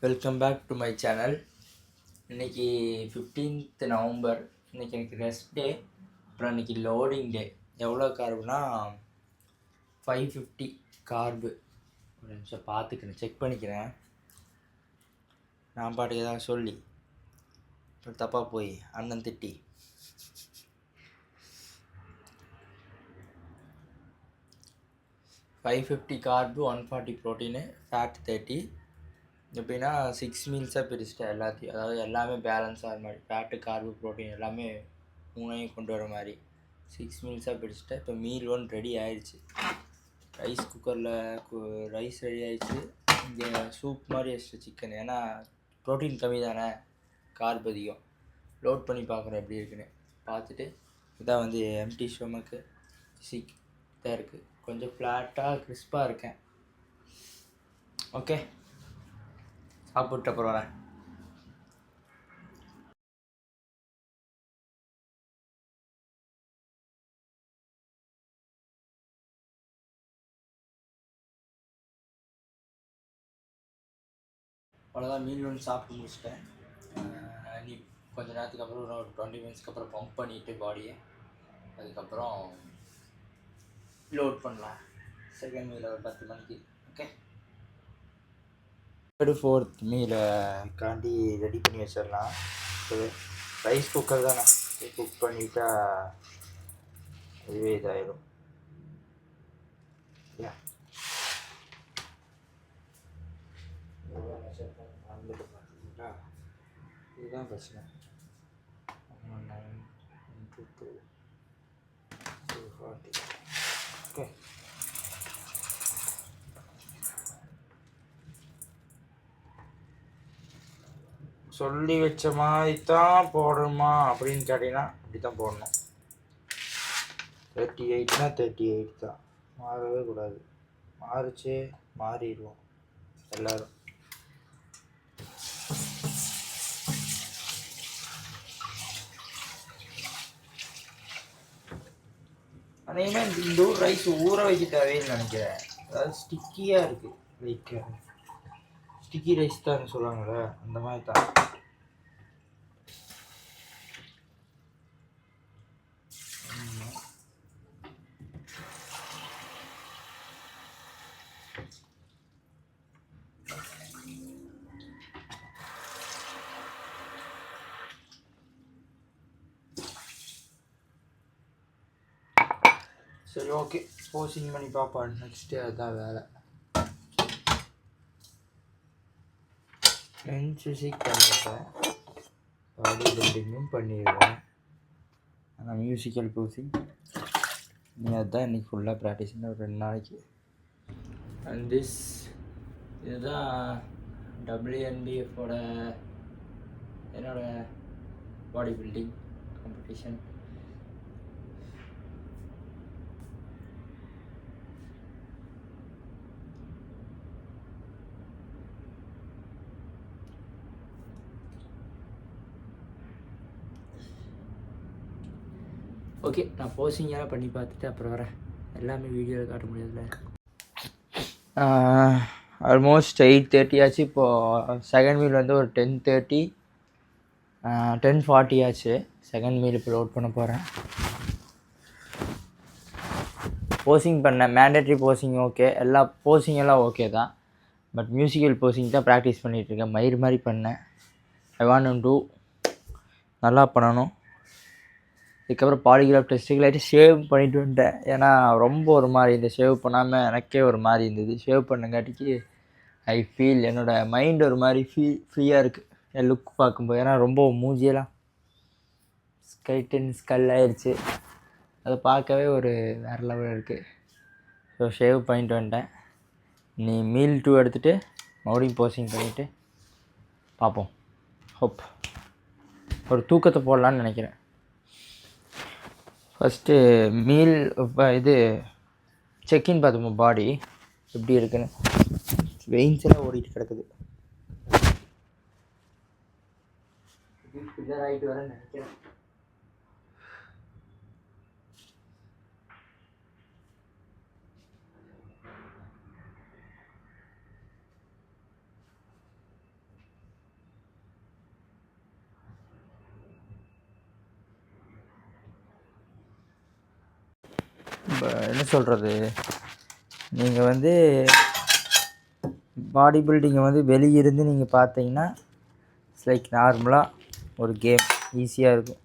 Welcome back to my channel. இன்றைக்கி 15th November. இன்றைக்கி எனக்கு ரெஸ்ட் டே. அப்புறம் இன்றைக்கி லோடிங் டே. எவ்வளோ கார்புனா 550 கார்பு. ஒரு நிமிஷம் பார்த்துக்கிறேன், செக் பண்ணிக்கிறேன். நான் பாட்டுக்கு தான் சொல்லி தப்பாக போய் அண்ணன் திட்டி 550 கார்பு, 140 ப்ரோட்டீனு, ஃபேட் 30. எப்படின்னா 6 மீல்ஸாக பிரிச்சிட்டேன் எல்லாத்தையும். அதாவது எல்லாமே பேலன்ஸ் ஆகிற மாதிரி, ஃபேட்டு கார்பு ப்ரோட்டீன் எல்லாமே மூணையும் கொண்டு வர மாதிரி 6 மீல்ஸாக பிரிச்சுட்டேன். இப்போ மீல் 1 ரெடி ஆயிடுச்சு. ரைஸ் குக்கரில் ரைஸ் ரெடி ஆயிடுச்சு. இங்கே சூப் மாதிரி வச்சுட்டு சிக்கன், ஏன்னா ப்ரோட்டீன் கம்மி தானே, கார்பு அதிகம். லோட் பண்ணி பார்க்குறேன் எப்படி இருக்குன்னு. பார்த்துட்டு இதான் வந்து எம்டி ஸ்டொமக்கு சிக் தான் இருக்குது. கொஞ்சம் ஃப்ளாட்டாக கிறிஸ்பாக இருக்கேன். ஓகே, சாப்பிட்டு அப்புறம் வரேன். அவ்வளோதான், மீல் 1 சாப்பிட்டு முடிச்சிட்டேன். நீ கொஞ்சம் நேரத்துக்கு அப்புறம் ஒரு 20 மினிட்ஸ்க்கு அப்புறம் பம்ப் பண்ணிவிட்டு பாடியை, அதுக்கப்புறம் லோட் பண்ணலாம். செகண்ட் மீல் ஒரு 10 மணிக்கு. ஓகே, 4th மீலை காண்டி ரெடி பண்ணி வச்சிடலாம். ரைஸ் குக்கர் தானே, குக் பண்ணிட்டா இதுவே இதாகிடும். இதுதான் பிரச்சனை. 240. ஓகே, சொல்லி வச்ச மாதிரி தான் போடணுமா அப்படின்னு கேட்டிங்கன்னா அப்படி தான் போடணும். 38னா 38 தான், மாறவே கூடாது. மாறிச்சே மாறிடுவோம் எல்லோரும். அதேமாதிரி இந்த ஊர் ரைஸ் ஊற வைக்க தேவைன்னு நினைக்கிறேன். அதாவது ஸ்டிக்கியாக இருக்குது. லைக் ஸ்டிக்கி ரைஸ் தான் சொல்லுவாங்கள்ல, அந்த மாதிரி தான். சரி, ஓகே, போசிங் பண்ணி பார்ப்போம். நெக்ஸ்ட்டு அதுதான் வேலை. பெஞ்ச் ஃபிசிக் பண்ணிடுறேன், பாடி பில்டிங்கும் பண்ணிடுவேன். ஆனால் மியூசிக்கல் போசிங் நீ அதுதான் இன்றைக்கி ஃபுல்லாக ப்ராக்டிஸ்னா ஒரு 2 நாளைக்கு. அண்ட் திஸ் இதுதான் WNBFோட என்னோடய பாடி பில்டிங் காம்படிஷன். ஓகே, நான் போசிங்கெல்லாம் பண்ணி பார்த்துட்டு அப்புறம் வரேன். எல்லாமே வீடியோவில் காட்ட முடியாதுல்ல. ஆல்மோஸ்ட் 8:30 ஆச்சு. இப்போது செகண்ட் மீல் வந்து ஒரு 10:30 10:40 ஆச்சு. செகண்ட் மீல் இப்போ லோட் பண்ண போகிறேன். போசிங் பண்ணேன், மேண்டட்ரி போசிங் ஓகே, எல்லா போசிங் எல்லாம் ஓகே தான். பட் மியூசிக்கல் போசிங் தான் ப்ராக்டிஸ் பண்ணிகிட்ருக்கேன். மயிர் மாதிரி பண்ணேன். ஐ வாண்ட் டு நல்லா பண்ணணும். இதுக்கப்புறம் பாலிகிராஃப் டெஸ்ட்டுகளாகிட்டு ஷேவ் பண்ணிட்டு வந்துட்டேன். ஏன்னா ரொம்ப ஒரு மாதிரி இந்த ஷேவ் பண்ணாமல் எனக்கே ஒரு மாதிரி இருந்தது. ஷேவ் பண்ணங்காட்டிக்கு ஐ ஃபீல் என்னோடய மைண்ட் ஒரு மாதிரி ஃப்ரீயாக இருக்குது என் லுக் பார்க்கும்போது. ஏன்னா ரொம்ப மூஞ்சியெல்லாம் ஸ்கல் ஆயிடுச்சு. அதை பார்க்கவே ஒரு வேறு லெவல் இருக்குது. ஸோ ஷேவ் பண்ணிட்டு வந்துட்டேன். நீ மீல் 2 எடுத்துகிட்டு மறுபடியும் போசிங் பண்ணிவிட்டு பார்ப்போம். ஹோப் ஒரு தூக்கத்தை போடலான்னு நினைக்கிறேன். ஃபஸ்ட்டு மீல் இது செக்இன் பார்த்துப்போம், பாடி எப்படி இருக்குன்னு. வெயின்ஸ் எல்லாம் ஓடிட்டு கிடக்குது. ஃபில்லர் ஆகிட்டு வரேன்னு நினைக்கிறேன். என்ன சொல்கிறது, நீங்கள் வந்து பாடி பில்டிங்கை வந்து வெளியிருந்து நீங்கள் பார்த்தீங்கன்னா இட்ஸ் லைக் நார்மலாக ஒரு கேம் ஈஸியாக இருக்கும்.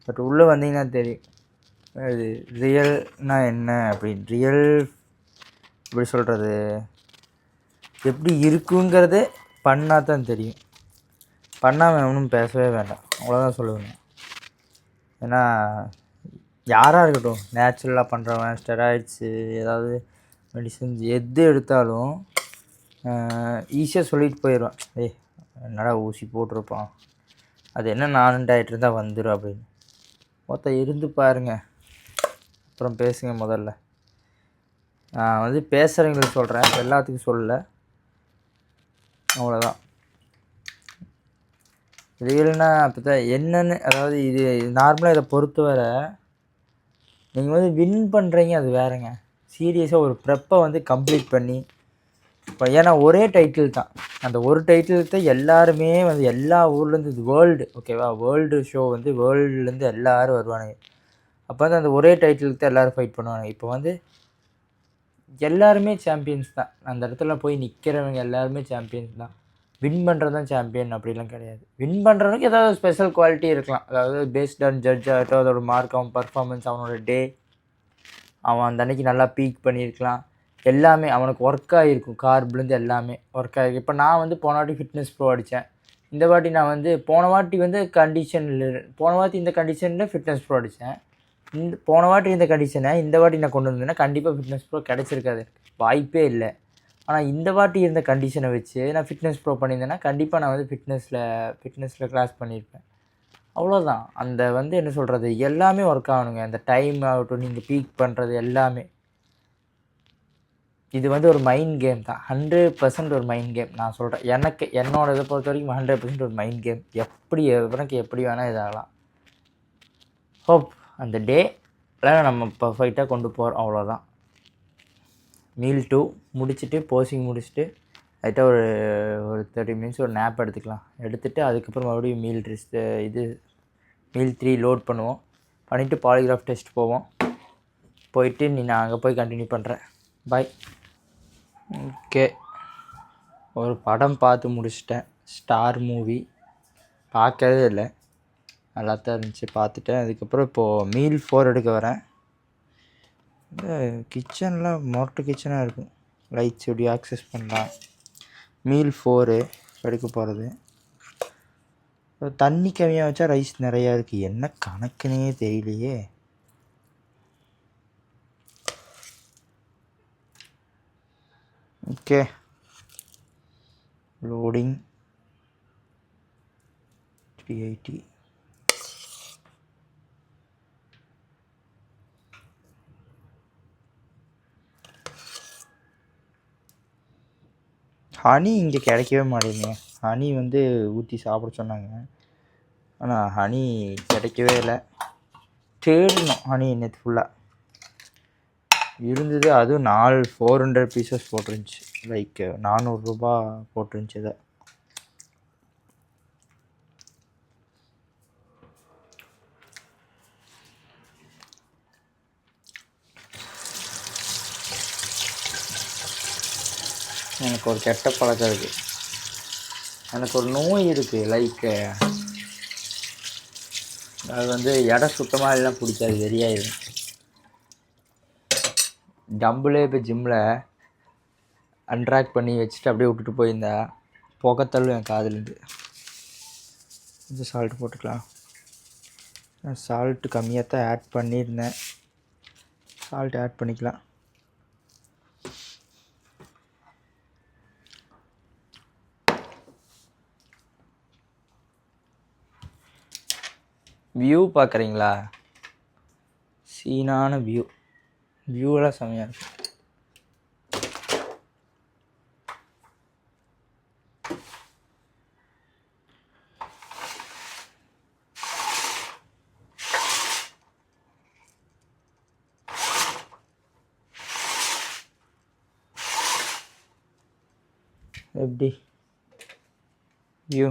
பட் உள்ளே வந்தீங்கன்னா தெரியும் அது ரியல்னால் என்ன அப்படின்னு. ரியல் எப்படி சொல்கிறது, எப்படி இருக்குங்கிறதே பண்ணால் தான் தெரியும். பண்ணாமல் ஒன்றும் பேசவே வேண்டாம், அவ்வளோதான் சொல்லுவேன். ஏன்னா யாராக இருக்கட்டும், நேச்சுரலாக பண்ணுறவன் ஸ்டெராய்ட்ஸு ஏதாவது மெடிசன்ஸ் எது எடுத்தாலும் ஈஸியாக சொல்லிட்டு போயிடுவான், என்னடா ஊசி போட்டிருப்பான், அது என்ன நானுண்டாயிட்டு இருந்தால் வந்துடும் அப்படின்னு. மொத்தம் இருந்து பாருங்கள், அப்புறம் பேசுங்க. முதல்ல நான் வந்து பேசுகிறவங்களுக்கு சொல்கிறேன், எல்லாத்துக்கும் சொல்லலை, அவ்வளோதான். ரியல்னா அப்போ தான் என்னென்னு, அதாவது இது நார்மலாக இதை பொறுத்தவரை நீங்கள் வந்து வின் பண்ணுறீங்க, அது வேறுங்க. சீரியஸாக ஒரு ப்ரெப்பை வந்து கம்ப்ளீட் பண்ணி இப்போ ஏன்னா ஒரே டைட்டில் தான், அந்த ஒரு டைட்டில் தான் எல்லாருமே வந்து எல்லா ஊர்லேருந்து, இது வேர்ல்டு ஓகேவா, வேர்ல்டு ஷோ வந்து வேர்ல்டுலேருந்து எல்லோரும் வருவானுங்க. அப்போ வந்து அந்த ஒரே டைட்டிலுக்கு தான் எல்லோரும் ஃபைட் பண்ணுவாங்க. இப்போ வந்து எல்லாருமே சாம்பியன்ஸ் தான், அந்த இடத்துல போய் நிற்கிறவங்க எல்லாருமே சாம்பியன்ஸ் தான். வின் பண்ணுறது தான் சாம்பியன் அப்படிலாம் கிடையாது. வின் பண்ணுறவனுக்கு ஏதாவது ஸ்பெஷல் குவாலிட்டி இருக்கலாம், அதாவது பேஸ்ட் ஆன் ஜட்ஜ் ஆகட்டும், அதோட மார்க், அவன் பர்ஃபார்மன்ஸ், அவனோட டே, அவன் அந்த அன்றைக்கி நல்லா பீக் பண்ணியிருக்கலாம், எல்லாமே அவனுக்கு ஒர்க் ஆகிருக்கும். கார்ப்லேருந்து எல்லாமே ஒர்க் ஆகிருக்கு. இப்போ நான் வந்து போன வாட்டி ஃபிட்னஸ் ப்ரோ அடித்தேன், இந்த வாட்டி நான் வந்து போன வாட்டி வந்து போன வாட்டி இந்த கண்டிஷனில் ஃபிட்னஸ் ப்ரோ அடித்தேன். போன வாட்டி இந்த கண்டிஷனை இந்த வாட்டி நான் கொண்டு வந்தேன்னா கண்டிப்பாக ஃபிட்னஸ் ப்ரோ கிடச்சிருக்காது, வாய்ப்பே இல்லை. ஆனால் இந்த வாட்டி இருந்த கண்டிஷனை வச்சு நான் ஃபிட்னஸ் ப்ரோ பண்ணியிருந்தேன்னா கண்டிப்பாக நான் வந்து ஃபிட்னஸில் கிளாஸ் பண்ணியிருப்பேன். அவ்வளோதான். அந்த வந்து என்ன சொல்கிறது, எல்லாமே ஒர்க் ஆகணுங்க. அந்த டைம் ஆகட்டும், நீங்கள் பீக் பண்ணுறது எல்லாமே. இது வந்து ஒரு மைண்ட் கேம் தான், 100% ஒரு மைண்ட் கேம். நான் சொல்கிறேன், என்னோட இதை பொறுத்த வரைக்கும் 100% ஒரு மைண்ட் கேம். எப்படி வேணால் இதாகலாம். ஹோப் அந்த டேலாம் நம்ம பர்ஃபெக்டாக கொண்டு போகிறோம், அவ்வளோதான். மீல் 2 முடிச்சுட்டு, போசிங் முடிச்சுட்டு லைட்டாக ஒரு 30 மினிட்ஸ் ஒரு நேப் எடுத்துக்கலாம். எடுத்துகிட்டு அதுக்கப்புறம் மறுபடியும் மீல் 3 லோட் பண்ணுவோம். பண்ணிவிட்டு பாலிகிராஃப் டெஸ்ட் போவோம். போயிட்டு நான் அங்கே போய் கண்டினியூ பண்ணுறேன். பாய். ஓகே, ஒரு படம் பார்த்து முடிச்சிட்டேன், ஸ்டார் மூவி. பார்க்கவே இல்லை, நல்லா தான் இருந்துச்சு, பார்த்துட்டேன். அதுக்கப்புறம் இப்போது மீல் 4 எடுக்க வரேன். இந்த கிச்சன்லாம் மொட்டை கிச்சனாக இருக்கும், லைட்ஸ் எப்படி ஆக்சஸ் பண்ணலாம். மீல் 4 எடுக்க போகிறது. தண்ணி கம்மியாக வச்சா ரைஸ் நிறையா இருக்குது, என்ன கணக்குனே தெரியலையே. Okay, loading 380. ஹனி இங்கே கிடைக்கவே மாட்டேங்குங்க. ஹனி வந்து ஊற்றி சாப்பிட சொன்னாங்க, ஆனால் ஹனி கிடைக்கவே இல்லை. தேடணும் ஹனி நேற்று ஃபுல்லாக இருந்தது, அதுவும் 400 பீசஸ் போட்டிருந்துச்சு, லைக் 400 ரூபா போட்டிருந்துச்சு. இதை எனக்கு ஒரு கெட்ட பழக்கம் இருக்குது, எனக்கு ஒரு நோய் இருக்குது, லைக் அது வந்து இடம் சுத்தமாக எல்லாம் பிடிக்காது, வெறியாயிடும். டம்பிளே இப்போ ஜிம்மில் அன்ட்ராக்ட் பண்ணி வச்சுட்டு அப்படியே விட்டுட்டு போயிருந்தா புகத்தள்ளும் என் காதுலேருந்து. கொஞ்சம் சால்ட்டு போட்டுக்கலாம். சால்ட்டு கம்மியாக தான் ஆட் பண்ணியிருந்தேன், சால்ட் ஆட் பண்ணிக்கலாம். வியூ பார்க்குறீங்களா, சீனான வியூவெல்லாம் செம்மையாக இருக்கும். எப்படி வியூ,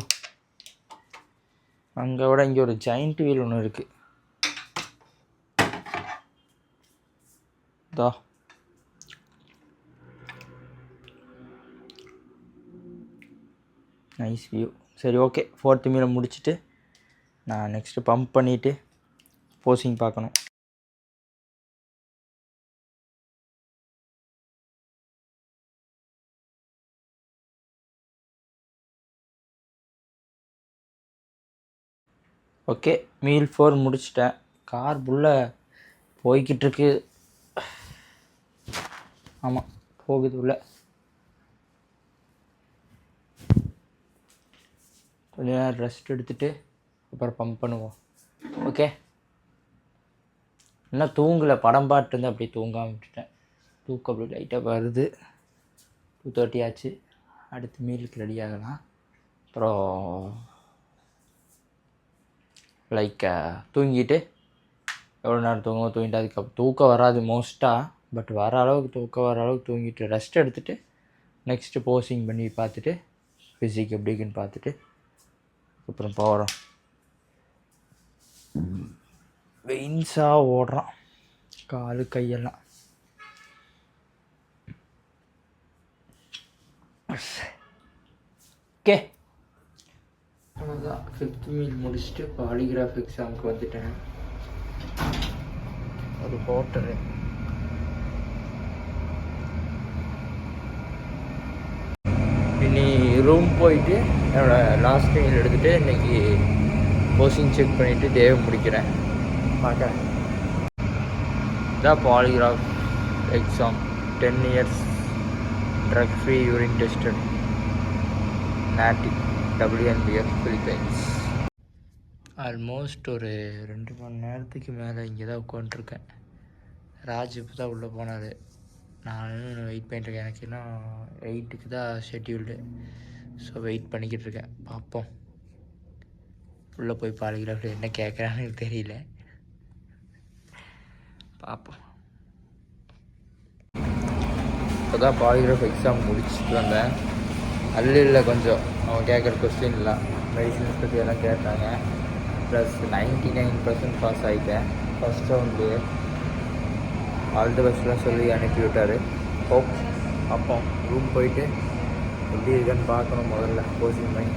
அங்கே விட இங்கே ஒரு ஜாயிண்ட் வீல் ஒன்று இருக்குது. தா நைஸ் வியூ. சரி ஓகே, 4th மீலை முடிச்சுட்டு நான் நெக்ஸ்ட்டு பம்ப் பண்ணிவிட்டு போசிங் பார்க்கணும். ஓகே, மீல் 4 முடிச்சிட்டேன். கார் புள்ள போய்கிட்டுருக்கு. ஆமாம், போகுது உள்ள. கொஞ்ச நேரம் ரெஸ்ட் எடுத்துகிட்டு அப்புறம் பம்ப் பண்ணுவோம். ஓகே, இன்னும் தூங்கலை. படம் பாட்டு இருந்து அப்படியே தூங்காமல் விட்டுட்டேன். தூக்கம் அப்படி லைட்டாக வருது. 2:30 ஆச்சு. அடுத்து மீலுக்கு ரெடி ஆகலாம். அப்புறம் தூங்கிட்டு எவ்வளோ நேரம் தூங்கிட்டு அதுக்கப்புறம் தூக்கம் வராது மோஸ்ட்டாக. பட் வர அளவுக்கு தூக்கம் வர அளவுக்கு தூங்கிட்டு ரெஸ்ட் எடுத்துகிட்டு நெக்ஸ்ட்டு போசிங் பண்ணி பார்த்துட்டு ஃபிசிக் எப்படி இருக்குன்னு பார்த்துட்டு அப்புறம் போகிறோம். வெயின்ஸாக ஓடுறான் காலு கையெல்லாம். ஓகே, அவ்வளோதான். 5th மீல் முடிச்சுட்டு பாலிகிராஃப் எக்ஸாமுக்கு வந்துட்டேன். ஒரு ஹோட்டலு இனி ரூம் போயிட்டு என்னோடய லாஸ்ட் மீல் எடுத்துகிட்டு இன்றைக்கி போசிங் செக் பண்ணிவிட்டு டேவை முடிக்கிறேன். பார்க்குறேன். இதான் polygraph exam. 10 years drug free urine tested natural WNBF Philippines. Almost ஒரு 2 மணி நேரத்துக்கு மேலே இங்கே தான் உட்காந்துருக்கேன். ராஜ் இப்போ தான் உள்ளே போனார். நானும் வெயிட் பண்ணிட்டுருக்கேன். எனக்கு இன்னும் 8க்கு தான் ஷெட்யூல்டு. ஸோ வெயிட் பண்ணிக்கிட்டு இருக்கேன். பார்ப்போம். உள்ளே போய் பாலிகிராஃபில் என்ன கேட்குறான்னு எனக்கு தெரியல. பார்ப்போம். இப்போ தான் பாலிகிராஃப் எக்ஸாம் முடிச்சுட்டு வந்தேன். அல்ல கொஞ்சம் அவங்க கேட்குற கொஸ்டின்லாம் மெடிசன்ஸ் பற்றி எல்லாம் கேட்டாங்க. ப்ளஸ் 99% பாஸ் ஆகிட்டேன் ஃபஸ்ட் ரவுண்ட்லேயே. ஆல் தி பெஸ்ட்லாம் சொல்லி அனுப்பி விட்டார். ஹோப் அப்போ ரூம் போயிட்டு எப்படி இருக்குன்னு பார்க்கணும் முதல்ல போசிங் பண்ணி.